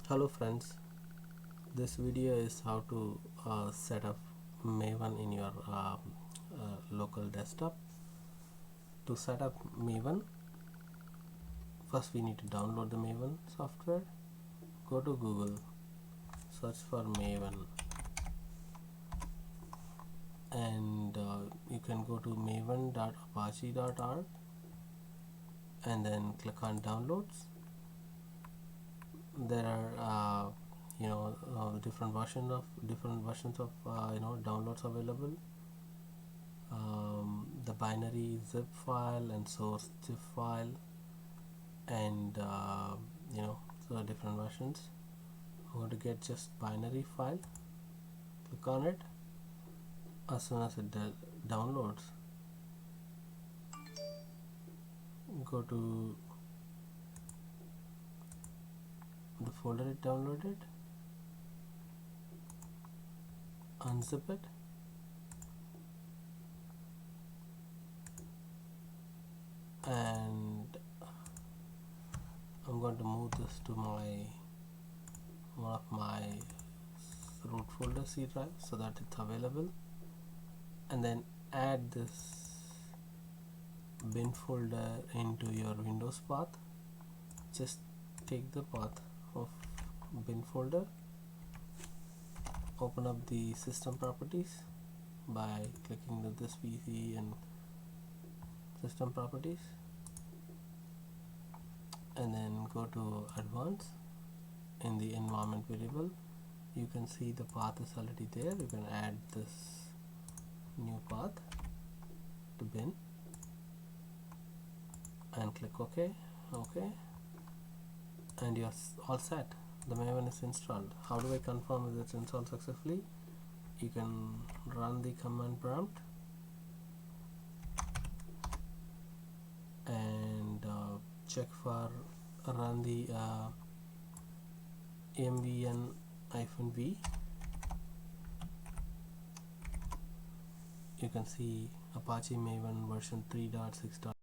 Hello friends, this video is how to set up Maven in your local desktop. To set up Maven, first we need to download the Maven software. Go to Google, search for Maven, and you can go to maven.apache.org and then click on downloads. There are different versions of downloads available. The binary zip file and source zip file, and so different versions. I'm going to get just binary file. Click on it. As soon as it downloads, go to the folder it downloaded, unzip it, and I'm going to move this to one of my root folder C drive so that it's available, and then add this bin folder into your Windows path. Just take the path of bin folder, open up the system properties by clicking this PC and system properties, and then go to advanced. In the environment variable, you can see the path is already there. You can add this new path to bin and click OK, and you're all set. The Maven is installed. How do I confirm that it's installed successfully? You can run the command prompt and check for run the mvn-v. You can see Apache Maven version 3.6.